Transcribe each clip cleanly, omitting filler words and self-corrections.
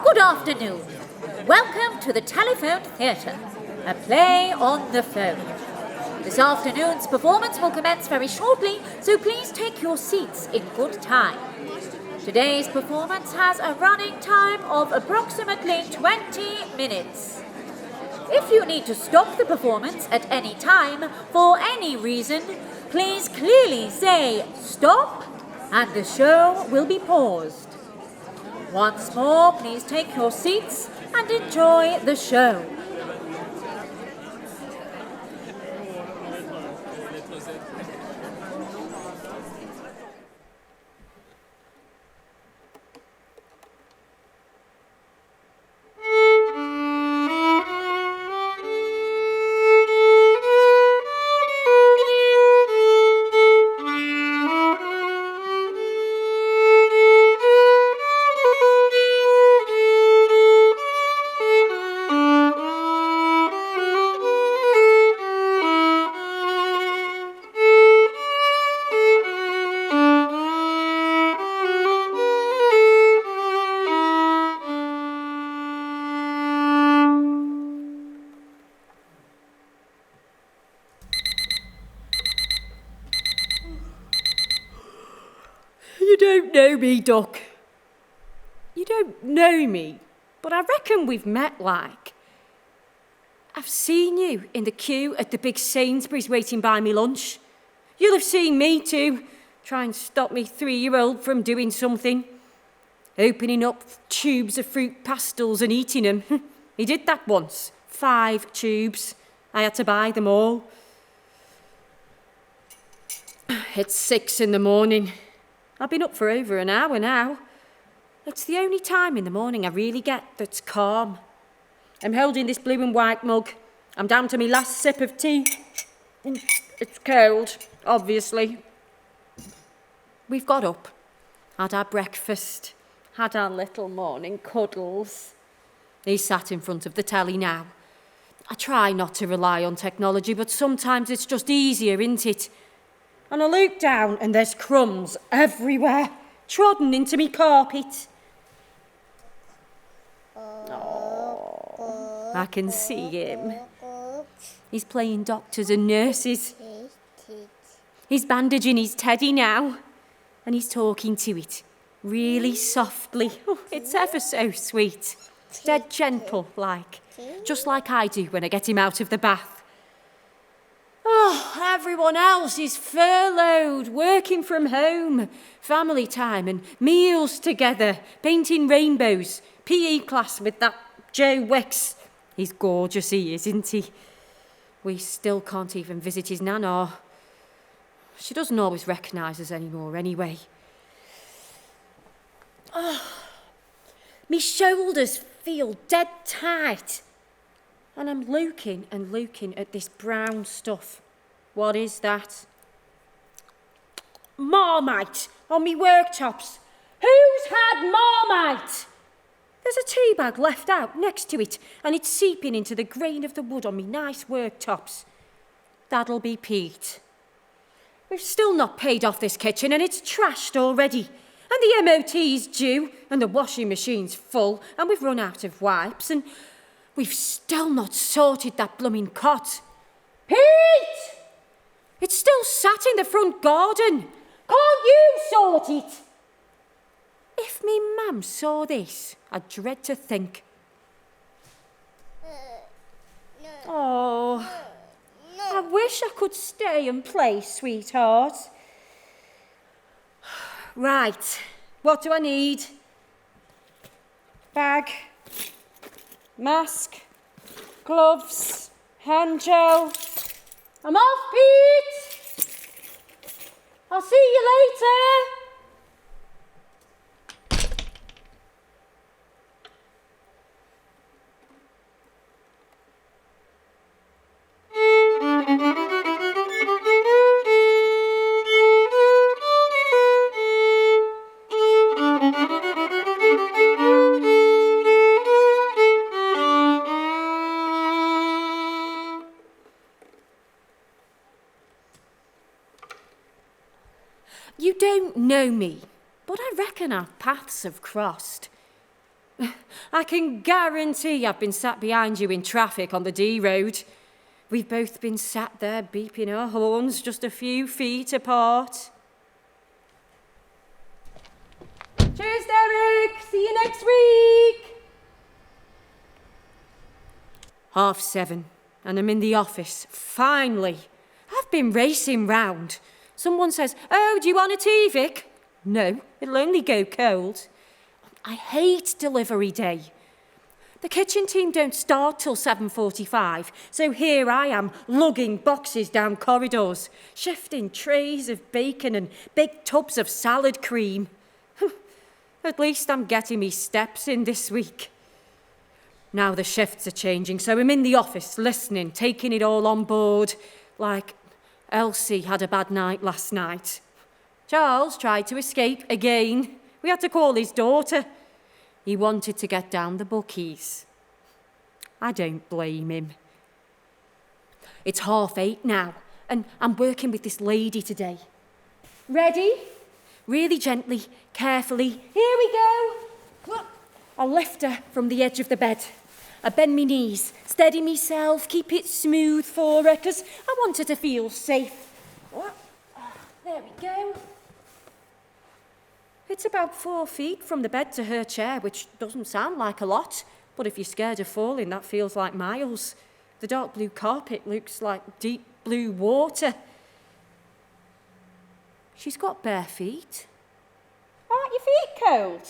Good afternoon. Welcome to the Telephone Theatre, a play on the phone. This afternoon's performance will commence very shortly, so please take your seats in good time. Today's performance has a running time of approximately 20 minutes. If you need to stop the performance at any time for any reason, please clearly say stop and the show will be paused. Once more, please take your seats and enjoy the show. You don't know me, Doc. You don't know me, but I reckon we've met, like. I've seen you in the queue at the big Sainsbury's waiting by me lunch. You'll have seen me too, try and stop me 3-year-old from doing something. Opening up tubes of fruit pastels and eating them. He did that once. 5 tubes. I had to buy them all. It's 6 a.m. I've been up for over an hour now. It's the only time in the morning I really get that's calm. I'm holding this blue and white mug. I'm down to my last sip of tea. It's cold, obviously. We've got up, had our breakfast, had our little morning cuddles. He's sat in front of the telly now. I try not to rely on technology, but sometimes it's just easier, isn't it? And I look down and there's crumbs everywhere, trodden into me carpet. Oh, I can see him. He's playing doctors and nurses. He's bandaging his teddy now, and he's talking to it really softly. Oh, it's ever so sweet, dead gentle like, just like I do when I get him out of the bath. Oh, everyone else is furloughed, working from home, family time and meals together, painting rainbows, PE class with that Joe Wicks. He's gorgeous, he is, isn't he? We still can't even visit his nana. She doesn't always recognise us anymore anyway. Oh, me shoulders feel dead tight. And I'm looking and looking at this brown stuff. What is that? Marmite on me worktops. Who's had Marmite? There's a tea bag left out next to it, and it's seeping into the grain of the wood on me nice worktops. That'll be Pete. We've still not paid off this kitchen, and it's trashed already. And the MOT's due, and the washing machine's full, and we've run out of wipes, and we've still not sorted that blooming cot. Pete! It's still sat in the front garden. Can't you sort it? If me mum saw this, I'd dread to think. Oh, I wish I could stay and play, sweetheart. Right, what do I need? Bag, mask, gloves, hand gel. I'm off, Pete! I'll see you later! You don't know me, but I reckon our paths have crossed. I can guarantee I've been sat behind you in traffic on the D road. We've both been sat there beeping our horns just a few feet apart. Cheers, Derek! See you next week! 7:30, and I'm in the office, finally. I've been racing round. Someone says, "Oh, do you want a tea, Vic?" No, it'll only go cold. I hate delivery day. The kitchen team don't start till 7:45, so here I am lugging boxes down corridors, shifting trays of bacon and big tubs of salad cream. At least I'm getting me steps in this week. Now the shifts are changing, so I'm in the office listening, taking it all on board, like Elsie had a bad night last night. Charles tried to escape again. We had to call his daughter. He wanted to get down the bookies. I don't blame him. It's 8:30 now, and I'm working with this lady today. Ready? Really gently, carefully. Here we go. I'll lift her from the edge of the bed. I bend my knees, steady myself, keep it smooth for her, because I want her to feel safe. There we go. It's about 4 feet from the bed to her chair, which doesn't sound like a lot, but if you're scared of falling, that feels like miles. The dark blue carpet looks like deep blue water. She's got bare feet. Aren't your feet cold?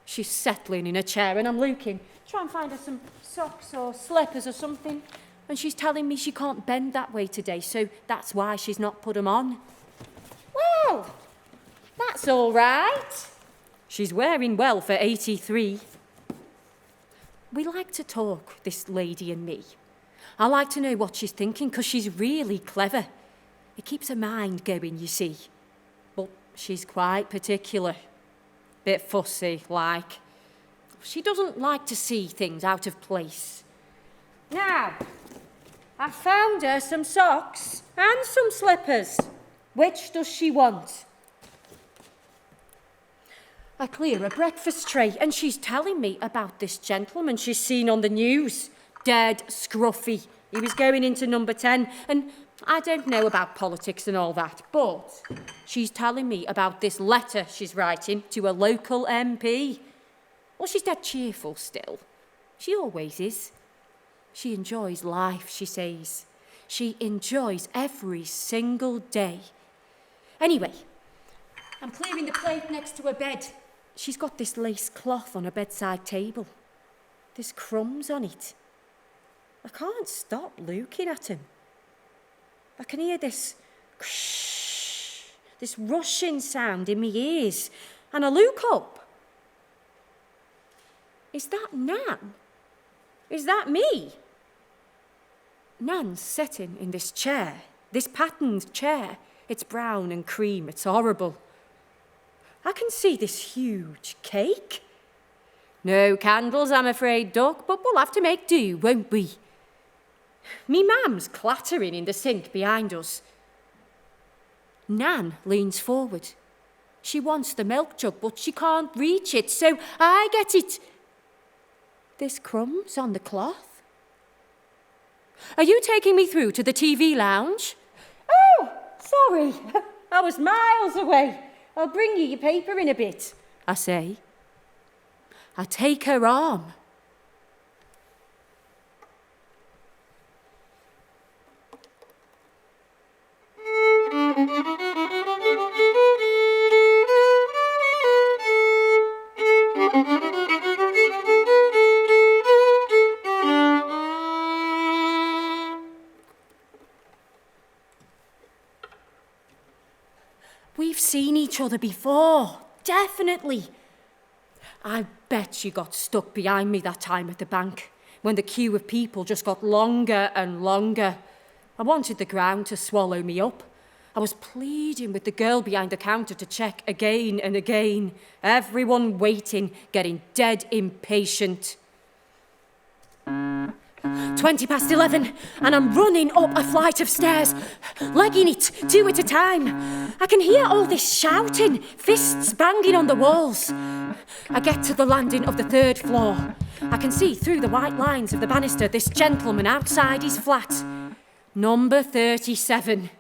She's settling in a chair and I'm looking, trying to find her some socks or slippers or something, and she's telling me she can't bend that way today, so that's why she's not put them on. Well, that's all right. She's wearing well for 83. We like to talk, this lady and me. I like to know what she's thinking because she's really clever. It keeps her mind going, you see. But she's quite particular. Bit fussy, like. She doesn't like to see things out of place. Now, I found her some socks and some slippers. Which does she want? I clear a breakfast tray and she's telling me about this gentleman she's seen on the news. Dead scruffy. He was going into number 10 and I don't know about politics and all that, but she's telling me about this letter she's writing to a local MP. Well, she's dead cheerful still. She always is. She enjoys life, she says. She enjoys every single day. Anyway, I'm clearing the plate next to her bed. She's got this lace cloth on her bedside table. There's crumbs on it. I can't stop looking at him. I can hear this rushing sound in my ears, and I look up. Is that Nan? Is that me? Nan's sitting in this chair, this patterned chair. It's brown and cream, it's horrible. I can see this huge cake. No candles, I'm afraid, Duck, but we'll have to make do, won't we? Me mum's clattering in the sink behind us. Nan leans forward. She wants the milk jug, but she can't reach it, so I get it. There's crumbs on the cloth. Are you taking me through to the TV lounge? Oh, sorry. I was miles away. I'll bring you your paper in a bit, I say. I take her arm. We've seen each other before, definitely. I bet she got stuck behind me that time at the bank, when the queue of people just got longer and longer. I wanted the ground to swallow me up. I was pleading with the girl behind the counter to check again and again. Everyone waiting, getting dead impatient. 11, and I'm running up a flight of stairs, legging it 2 at a time. I can hear all this shouting, fists banging on the walls. I get to the landing of the 3rd floor. I can see through the white lines of the banister this gentleman outside his flat. Number 37.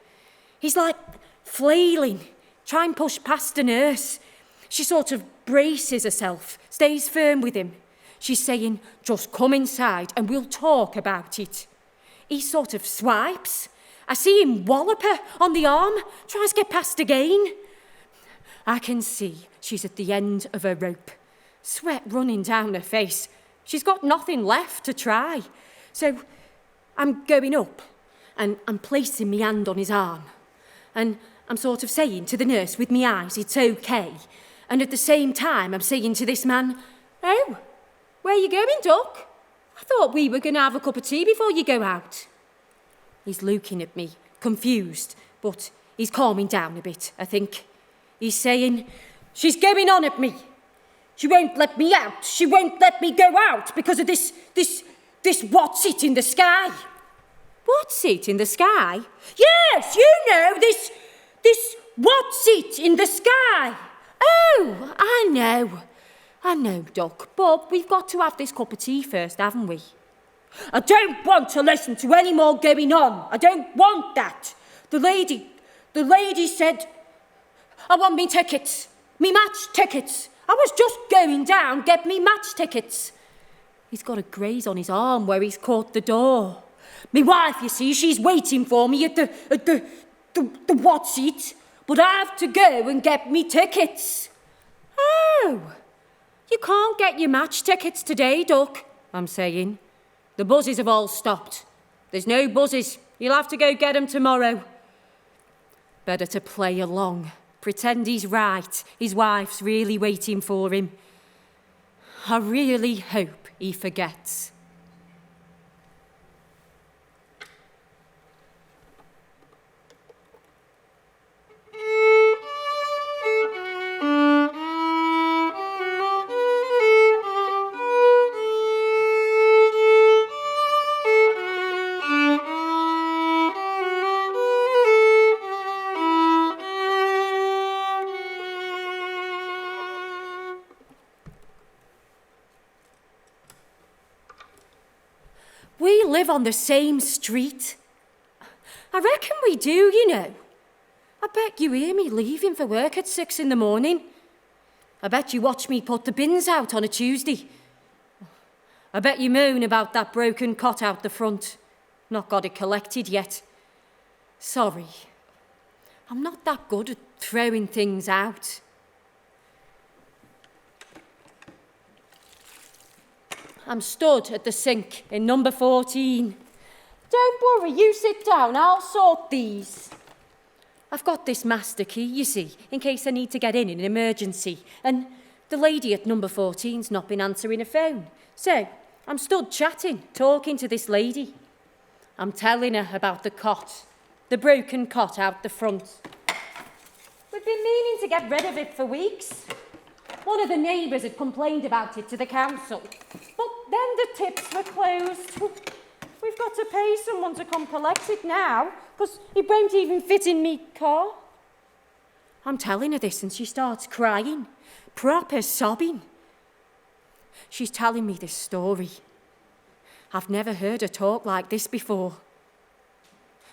He's like flailing, trying to push past a nurse. She sort of braces herself, stays firm with him. She's saying, just come inside and we'll talk about it. He sort of swipes. I see him wallop her on the arm, tries to get past again. I can see she's at the end of her rope, sweat running down her face. She's got nothing left to try. So I'm going up and I'm placing my hand on his arm. And I'm sort of saying to the nurse with my eyes, it's okay. And at the same time, I'm saying to this man, oh, where are you going, Duck? I thought we were going to have a cup of tea before you go out. He's looking at me, confused, but he's calming down a bit, I think. He's saying, she's going on at me. She won't let me out. She won't let me go out because of this what's it in the sky. What's it in the sky? Yes, you know, this what's it in the sky. Oh, I know, Duck, but we've got to have this cup of tea first, haven't we? I don't want to listen to any more going on. I don't want that. The lady said, I want me tickets, me match tickets. I was just going down, get me match tickets. He's got a graze on his arm where he's caught the door. Me wife, you see, she's waiting for me at the what's it, but I have to go and get me tickets. Oh, you can't get your match tickets today, Duck, I'm saying. The buses have all stopped. There's no buses. You'll have to go get them tomorrow. Better to play along. Pretend he's right. His wife's really waiting for him. I really hope he forgets. We live on the same street. I reckon we do, you know. I bet you hear me leaving for work at 6 in the morning. I bet you watch me put the bins out on a Tuesday. I bet you moan about that broken cot out the front. Not got it collected yet. Sorry. I'm not that good at throwing things out. I'm stood at the sink in number 14. Don't worry, you sit down, I'll sort these. I've got this master key, you see, in case I need to get in an emergency. And the lady at number 14's not been answering her phone. So I'm stood chatting, talking to this lady. I'm telling her about the cot, the broken cot out the front. We've been meaning to get rid of it for weeks. One of the neighbours had complained about it to the council, but then the tips were closed. We've got to pay someone to come collect it now, because it won't even fit in me car. I'm telling her this and she starts crying, proper sobbing. She's telling me this story. I've never heard her talk like this before.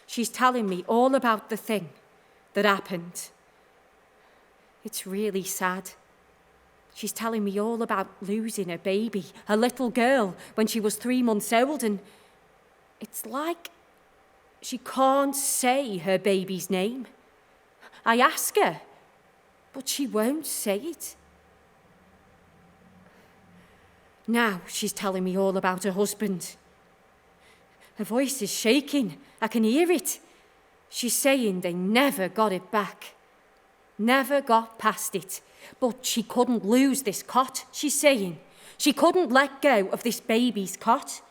She's telling me all about the thing that happened. It's really sad. She's telling me all about losing her baby, her little girl, when she was 3 months old, and it's like she can't say her baby's name. I ask her, but she won't say it. Now she's telling me all about her husband. Her voice is shaking. I can hear it. She's saying they never got it back. Never got past it. But she couldn't lose this cot, she's saying. She couldn't let go of this baby's cot.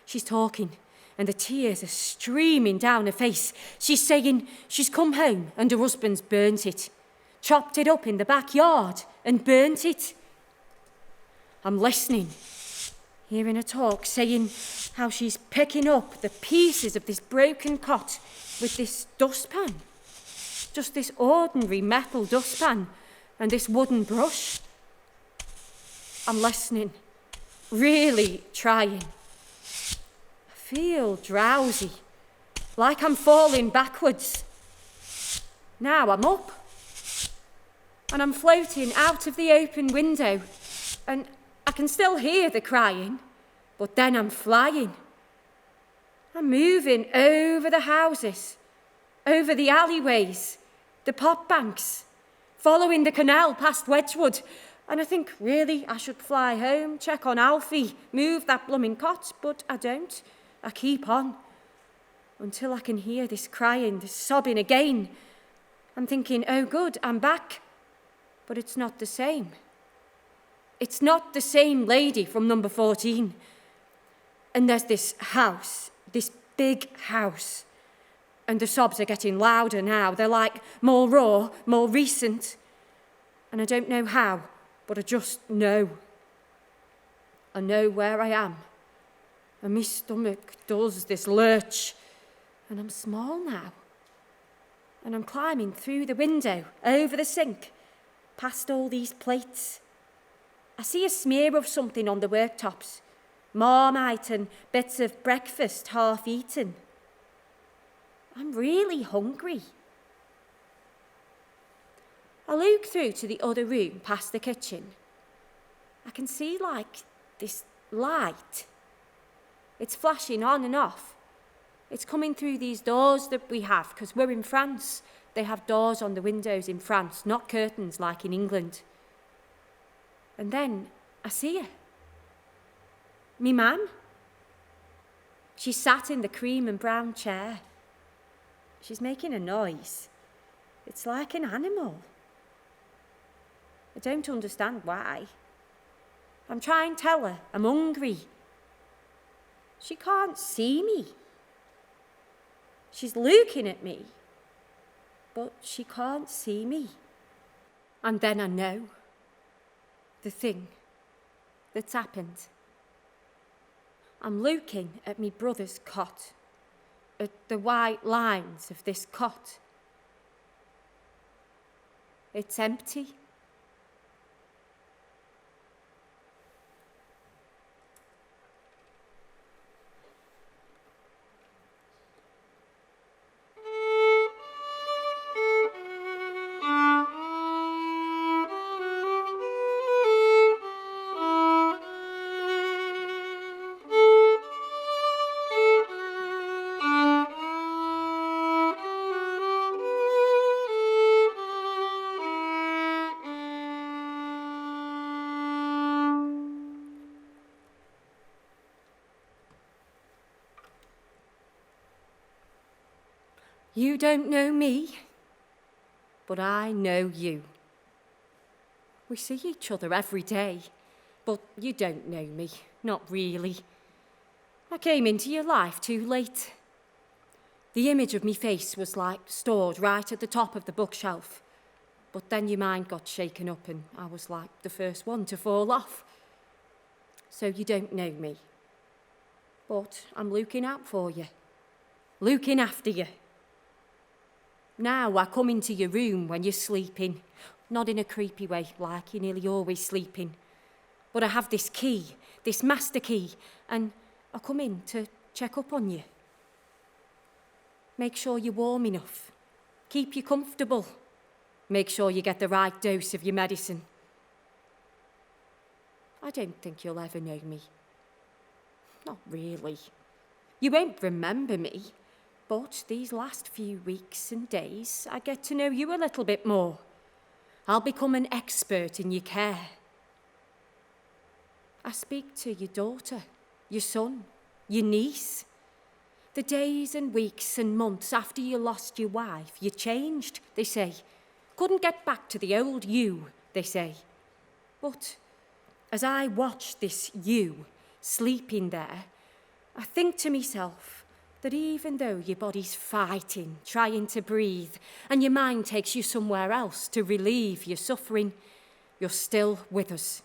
She's talking, and the tears are streaming down her face. She's saying she's come home and her husband's burnt it, chopped it up in the backyard and burnt it. I'm listening. hearing her talk, saying how she's picking up the pieces of this broken cot with this dustpan. Just this ordinary metal dustpan and this wooden brush. I'm listening, really trying. I feel drowsy, like I'm falling backwards. Now I'm up, and I'm floating out of the open window, and I can still hear the crying, but then I'm flying. I'm moving over the houses, over the alleyways, the pot banks, following the canal past Wedgwood, and I think, really, I should fly home, check on Alfie, move that blooming cot, but I don't. I keep on, until I can hear this crying, this sobbing again. I'm thinking, oh good, I'm back, but it's not the same. It's not the same lady from number 14. And there's this house, this big house, and the sobs are getting louder now. They're like more raw, more recent. And I don't know how, but I just know. I know where I am. And my stomach does this lurch. And I'm small now. And I'm climbing through the window, over the sink, past all these plates. I see a smear of something on the worktops. Marmite and bits of breakfast half eaten. I'm really hungry. I look through to the other room past the kitchen. I can see like this light. It's flashing on and off. It's coming through these doors that we have, because we're in France. They have doors on the windows in France, not curtains like in England. And then I see her. Me man. She sat in the cream and brown chair. She's making a noise. It's like an animal. I don't understand why. I'm trying to tell her I'm hungry. She can't see me. She's looking at me, but she can't see me. And then I know the thing that's happened. I'm looking at me brother's cot, at the white lines of this cot. It's empty. You don't know me, but I know you. We see each other every day, but you don't know me, not really. I came into your life too late. The image of me face was like stored right at the top of the bookshelf, but then your mind got shaken up and I was like the first one to fall off. So you don't know me, but I'm looking out for you, looking after you. Now I come into your room when you're sleeping, not in a creepy way like you're nearly always sleeping, but I have this key, this master key, and I come in to check up on you. Make sure you're warm enough, keep you comfortable, make sure you get the right dose of your medicine. I don't think you'll ever know me. Not really. You won't remember me. But these last few weeks and days, I get to know you a little bit more. I'll become an expert in your care. I speak to your daughter, your son, your niece. The days and weeks and months after you lost your wife, you changed, they say. Couldn't get back to the old you, they say. But as I watch this you sleeping there, I think to myself, that even though your body's fighting, trying to breathe, and your mind takes you somewhere else to relieve your suffering, you're still with us.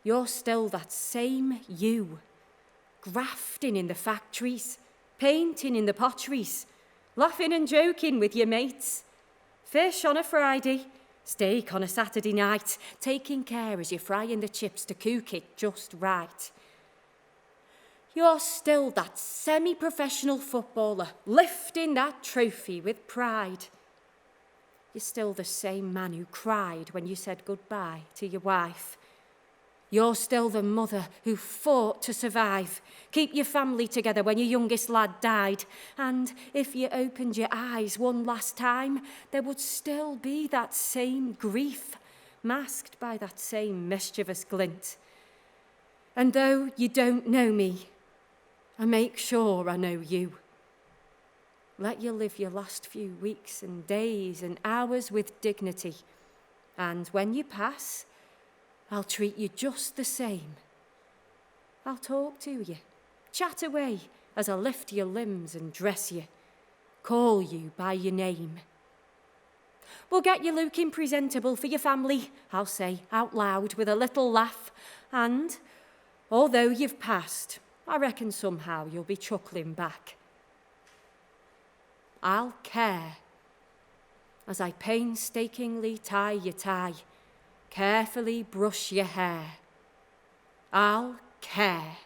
you're still that same you. Grafting in the factories, painting in the potteries, laughing and joking with your mates. Fish on a Friday, steak on a Saturday night, taking care as you're frying the chips to cook it just right. You're still that semi-professional footballer, lifting that trophy with pride. You're still the same man who cried when you said goodbye to your wife. You're still the mother who fought to survive, keep your family together when your youngest lad died. And if you opened your eyes one last time, there would still be that same grief, masked by that same mischievous glint. And though you don't know me, I make sure I know you. Let you live your last few weeks and days and hours with dignity. And when you pass, I'll treat you just the same. I'll talk to you, chat away as I lift your limbs and dress you, call you by your name. We'll get you looking presentable for your family, I'll say out loud with a little laugh. And although you've passed, I reckon somehow you'll be chuckling back. I'll care as I painstakingly tie your tie, carefully brush your hair. I'll care.